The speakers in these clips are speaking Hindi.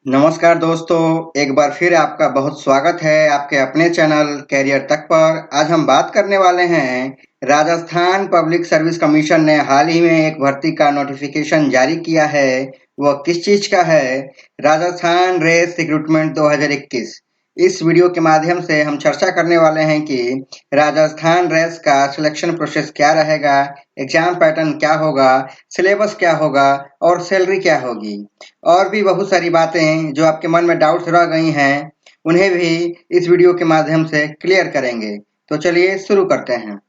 नमस्कार दोस्तों, एक बार फिर आपका बहुत स्वागत है आपके अपने चैनल कैरियर तक पर। आज हम बात करने वाले हैं राजस्थान पब्लिक सर्विस कमीशन ने हाल ही में एक भर्ती का नोटिफिकेशन जारी किया है। वह किस चीज का है? Rajasthan RAS recruitment 2021। इस वीडियो के माध्यम से हम चर्चा करने वाले हैं कि राजस्थान रेस का सिलेक्शन प्रोसेस क्या रहेगा, एग्जाम पैटर्न क्या होगा, सिलेबस क्या होगा और सैलरी क्या होगी। और भी बहुत सारी बातें जो आपके मन में डाउट्स रह गई हैं, उन्हें भी इस वीडियो के माध्यम से क्लियर करेंगे। तो चलिए शुरू करते हैं।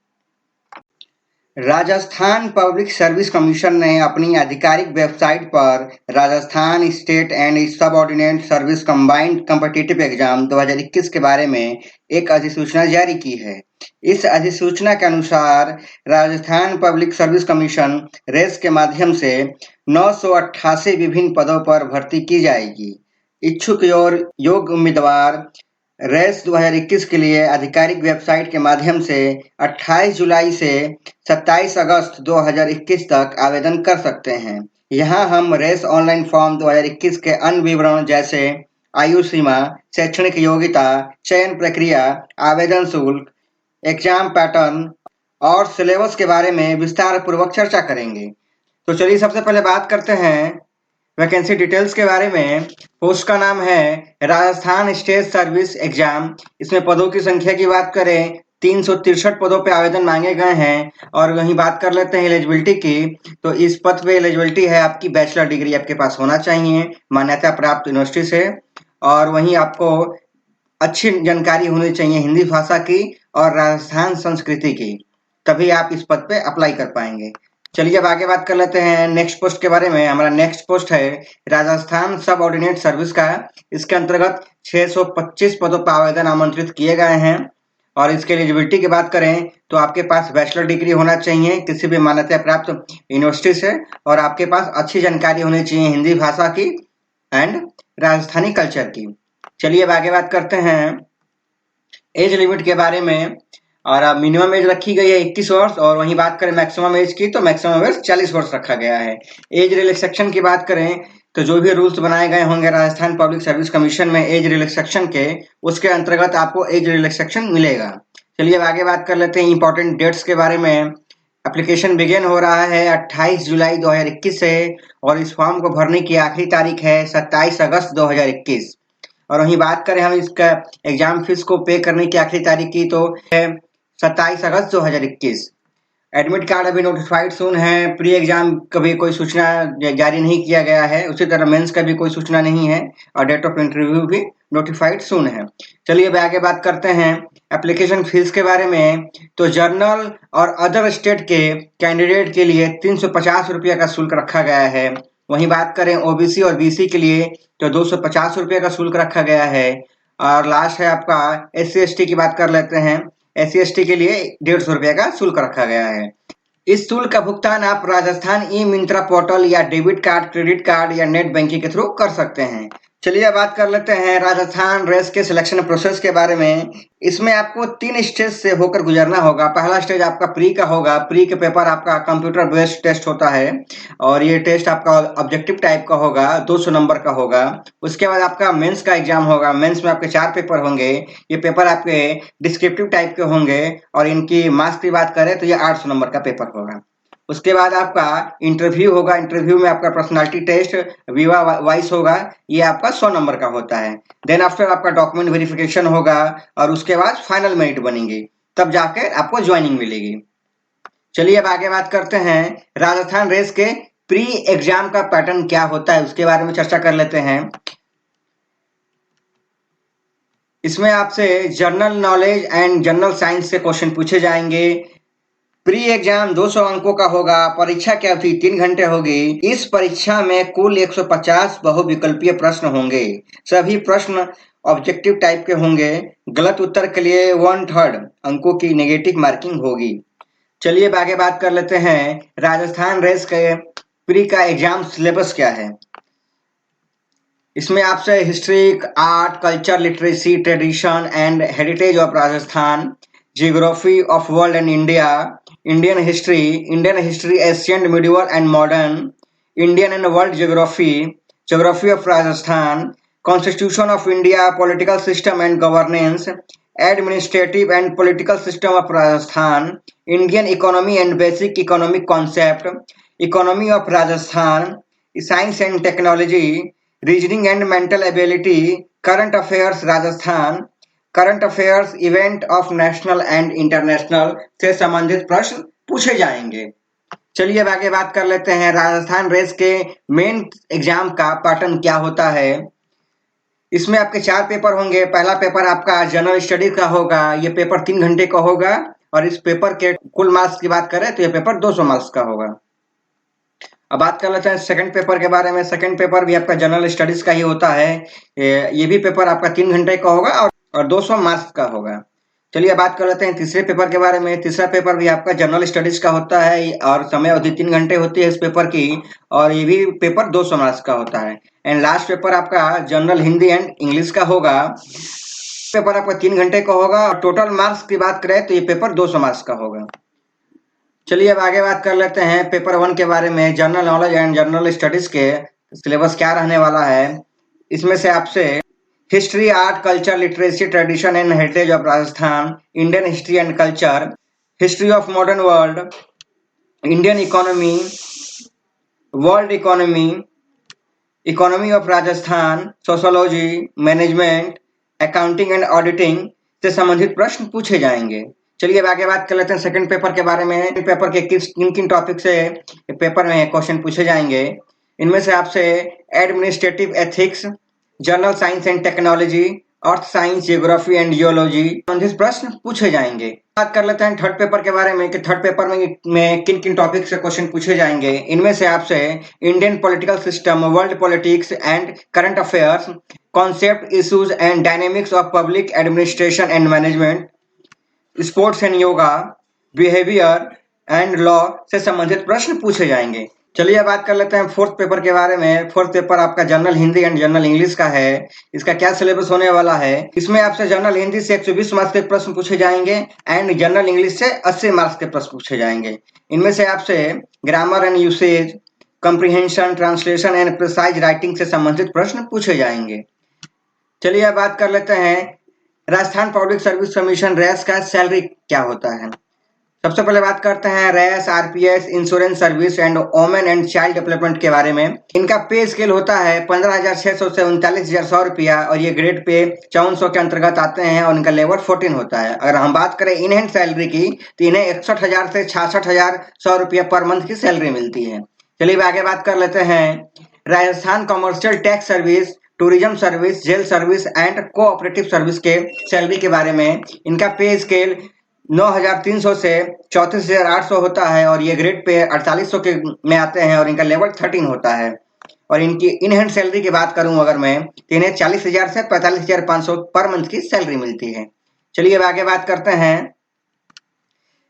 राजस्थान पब्लिक सर्विस कमीशन ने अपनी आधिकारिक वेबसाइट पर Rajasthan state and subordinate service combined competitive exam 2021 के बारे में एक अधिसूचना जारी की है। इस अधिसूचना के अनुसार Rajasthan public service commission RAS के माध्यम से 988 विभिन्न पदों पर भर्ती की जाएगी। इच्छुक और योग्य उम्मीदवार रेस 2021 के लिए आधिकारिक वेबसाइट के माध्यम से 28 जुलाई से 27 अगस्त 2021 तक आवेदन कर सकते हैं। यहाँ हम रेस ऑनलाइन फॉर्म 2021 के अन्य विवरण जैसे आयु सीमा, शैक्षणिक योग्यता, चयन प्रक्रिया, आवेदन शुल्क, एग्जाम पैटर्न और सिलेबस के बारे में विस्तार पूर्वक चर्चा करेंगे। तो चलिए सबसे पहले बात करते हैं वैकेंसी डिटेल्स के बारे में। पोस्ट का नाम है राजस्थान स्टेट सर्विस एग्जाम। इसमें पदों की संख्या की बात करें 363 पदों पे आवेदन मांगे गए हैं। और वहीं बात कर लेते हैं एलिजिबिलिटी की, तो इस पद पे एलिजिबिलिटी है आपकी बैचलर डिग्री आपके पास होना चाहिए मान्यता प्राप्त यूनिवर्सिटी से। और वहीं आपको अच्छी जानकारी होनी चाहिए हिंदी भाषा की और राजस्थान संस्कृति की, तभी आप इस पद पे अप्लाई कर पाएंगे। चलिए अब आगे बात कर लेते हैं नेक्स्ट पोस्ट के बारे में। हमारा नेक्स्ट पोस्ट है राजस्थान सब ऑर्डिनेट सर्विस का। इसके अंतर्गत 625 पदों पर आवेदन आमंत्रित किए गए हैं। और इसके एलिजिबिलिटी की बात करें तो आपके पास बैचलर डिग्री होना चाहिए किसी भी मान्यता प्राप्त यूनिवर्सिटी से, और आपके पास अच्छी जानकारी होनी चाहिए हिंदी भाषा की एंड राजस्थानी कल्चर की। चलिए अब आगे बात करते हैं एज लिमिट के बारे में। और अब मिनिमम एज रखी गई है 21 वर्ष, और वहीं बात करें मैक्सिमम एज की तो मैक्सिमम एज 40 वर्ष रखा गया है। एज रिलैक्सेशन की बात करें तो जो भी रूल्स बनाए गए होंगे राजस्थान पब्लिक सर्विस कमीशन में एज रिलैक्सेशन के, उसके अंतर्गत आपको एज रिलैक्सेशन मिलेगा। चलिए अब आगे बात कर लेते हैं इंपॉर्टेंट डेट्स के बारे में। एप्लीकेशन बिगिन हो रहा है 28 जुलाई 2021 से, और इस फॉर्म को भरने की आखिरी तारीख है 27 अगस्त 2021। और वहीं बात करें हम इसका एग्जाम फीस को पे करने की आखिरी तारीख की तो है 27 अगस्त 2021। एडमिट कार्ड अभी नोटिफाइड सून है। प्री एग्जाम कभी कोई सूचना जारी नहीं किया गया है, उसी तरह मेंस का भी कोई सूचना नहीं है, और डेट ऑफ इंटरव्यू भी नोटिफाइड सून है। चलिए अब आगे बात करते हैं एप्लीकेशन फीस के बारे में। तो जर्नल और अदर स्टेट के कैंडिडेट के लिए 350 रुपये का शुल्क रखा गया है। वहीं बात करें ओबीसी और बीसी के लिए तो 250 रुपये का शुल्क रखा गया है। और लास्ट है आपका SC/ST की बात कर लेते हैं। SC/ST के लिए 150 रुपये का शुल्क रखा गया है। इस शुल्क का भुगतान आप राजस्थान ई मिंत्रा पोर्टल या डेबिट कार्ड, क्रेडिट कार्ड या नेट बैंकिंग के थ्रू कर सकते हैं। चलिए अब बात कर लेते हैं राजस्थान रेस के सिलेक्शन प्रोसेस के बारे में। इसमें आपको 3 स्टेज से होकर गुजरना होगा। पहला स्टेज आपका प्री का होगा। प्री के पेपर आपका कंप्यूटर बेस्ड टेस्ट होता है, और ये टेस्ट आपका ऑब्जेक्टिव टाइप का होगा, 200 नंबर का होगा। उसके बाद आपका मेंस का एग्जाम होगा। मेंस में आपके 4 पेपर होंगे। ये पेपर आपके डिस्क्रिप्टिव टाइप के होंगे, और इनकी मार्क्स की बात करें तो ये 800 नंबर का पेपर होगा। उसके बाद आपका इंटरव्यू होगा। इंटरव्यू में आपका पर्सनालिटी टेस्ट विवा वाइस होगा, ये आपका 100 नंबर का होता है। देन आफ्टर आपका डॉक्यूमेंट वेरिफिकेशन होगा, और उसके बाद फाइनल मेरिट बनेंगे, तब जाकर आपको ज्वाइनिंग मिलेगी। चलिए अब आगे बात करते हैं राजस्थान रेस के प्री एग्जाम का पैटर्न क्या होता है, उसके बारे में चर्चा कर लेते हैं। इसमें आपसे general knowledge and general science से क्वेश्चन पूछे जाएंगे। प्री एग्जाम 200 अंकों का होगा। परीक्षा की अवधि 3 घंटे होगी। इस परीक्षा में कुल 150 बहुविकल्पीय प्रश्न होंगे। सभी प्रश्न ऑब्जेक्टिव टाइप के होंगे। गलत उत्तर के लिए 1/3 अंकों की नेगेटिव मार्किंग होगी। चलिए अब आगे बात कर लेते हैं राजस्थान रेस के प्री का एग्जाम सिलेबस क्या है। इसमें आपसे history, art, culture, literacy, tradition and heritage of Rajasthan, geography of world and India, Indian history ancient, medieval and modern, Indian and world geography, geography of Rajasthan, Constitution of India, Political System and Governance, Administrative and Political System of Rajasthan, Indian Economy and Basic Economic Concept, Economy of Rajasthan, Science and Technology, Reasoning and Mental Ability, Current Affairs Rajasthan, current affairs event of national and international से संबंधित प्रश्न पूछे जाएंगे। चलिए अब आगे बात कर लेते हैं राजस्थान रेस के मेन एग्जाम का पैटर्न क्या होता है। इसमें आपके 4 पेपर होंगे। पहला पेपर आपका जनरल स्टडीज का होगा, ये पेपर 3 घंटे का होगा और इस पेपर के कुल मार्क्स की बात करें तो ये पेपर 200 मार्क्स का होगा। अब बात कर लेते हैं सेकंड पेपर के बारे में। सेकंड पेपर भी आपका जनरल स्टडीज का ही होता है। ये भी पेपर आपका 3 घंटे का होगा और 200 मार्क्स का होगा। चलिए बात कर लेते हैं तीसरे पेपर के बारे में। तीसरा पेपर भी आपका जनरल स्टडीज का होता है और समय अवधि 3 घंटे होती है इस पेपर की और ये भी पेपर 200 मार्क्स का होता है। एंड लास्ट पेपर आपका जनरल हिंदी एंड इंग्लिश का होगा। पेपर आपका 3 घंटे का होगा और टोटल मार्क्स की बात करें तो ये पेपर 200 मार्क्स का होगा। चलिए अब आगे बात कर लेते हैं पेपर 1 के बारे में। General knowledge and general studies के सिलेबस क्या रहने वाला है। इसमें से आपसे history, art, culture, literacy, tradition and heritage of Rajasthan, Indian history and culture, history of modern world, Indian economy, world economy, economy of Rajasthan, sociology, management, accounting and auditing से संबंधित प्रश्न पूछे जाएंगे। चलिए अब आगे बात कर लेते हैं सेकंड पेपर के बारे में। पेपर के किन किन टॉपिक से पेपर में क्वेश्चन पूछे जाएंगे। इनमें से आपसे administrative ethics, general science and technology, earth science, geography and geology संबंधित प्रश्न पूछे जाएंगे। बात कर लेते हैं थर्ड पेपर के बारे में कि थर्ड पेपर में किन किन टॉपिक से क्वेश्चन पूछे जाएंगे। इनमें से आपसे Indian political system, world politics and current affairs, concept, issues and dynamics of public administration and management, sports and yoga, behaviour and law से संबंधित प्रश्न पूछे जाएंगे। चलिए बात कर लेते हैं फोर्थ पेपर के बारे में। फोर्थ पेपर आपका general Hindi and general English का है। इसका क्या सिलेबस होने वाला है। इसमें आपसे जनरल हिंदी से 120 मार्क्स के प्रश्न पूछे जाएंगे एंड जनरल इंग्लिश से 80 मार्क्स के प्रश्न पूछे जाएंगे। इनमें से आपसे grammar and usage, comprehension, translation and precise writing से संबंधित प्रश्न पूछे जाएंगे। चलिए बात कर लेते हैं राजस्थान पब्लिक सर्विस कमीशन रैस का सैलरी क्या होता है। सबसे पहले बात करते हैं रैस, RPS, insurance service and women and child development के बारे में। इनका पे स्केल होता है 15,600 से 39,100 रुपया और ये ग्रेड पे 5400 के अंतर्गत आते हैं और इनका लेवल 14 होता है। अगर हम बात करें इन हैंड सैलरी की तो इन्हें 61,000 से 66,100 रुपया पर मंथ की सैलरी मिलती है। चलिए आगे बात कर लेते हैं Rajasthan commercial tax service, tourism service, jail service and cooperative service के सैलरी के बारे में। इनका पे स्केल 9,300 से 34,800 होता है और ये ग्रेड पे 4800 के में आते हैं और इनका लेवल 13 होता है। और इनकी इन हैंड सैलरी की बात करूं अगर मैं तो इन्हें 40,000 से 45,500 पर मंथ की सैलरी मिलती है। चलिए अब आगे बात करते हैं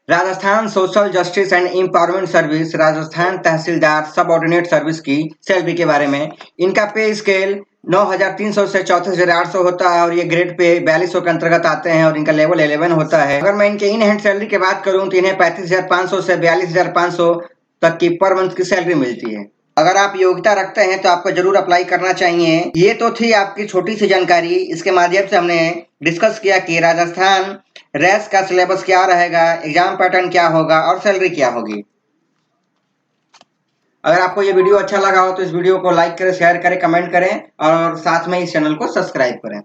Rajasthan social justice and empowerment service, Rajasthan tehsildar subordinate service की सैलरी के बारे में। इनका पे स्केल 9,300 से 34,800 होता है और ये ग्रेड पे 4200 के अंतर्गत आते हैं और इनका लेवल 11 होता है। अगर मैं इनके इन हैंड सैलरी की बात करूं तो इन्हें 35,500 से 42,500 तक की पर मंथ की सैलरी मिलती है। अगर आप योग्यता रखते हैं तो आपको जरूर अप्लाई करना चाहिए। ये तो थी आपकी छोटी सी जानकारी। इसके माध्यम से हमने डिस्कस किया कि राजस्थान रेस का सिलेबस क्या रहेगा, एग्जाम पैटर्न क्या होगा और सैलरी क्या होगी। अगर आपको ये वीडियो अच्छा लगा हो तो इस वीडियो को लाइक करें, शेयर करें, कमेंट करें और साथ में इस चैनल को सब्सक्राइब करें।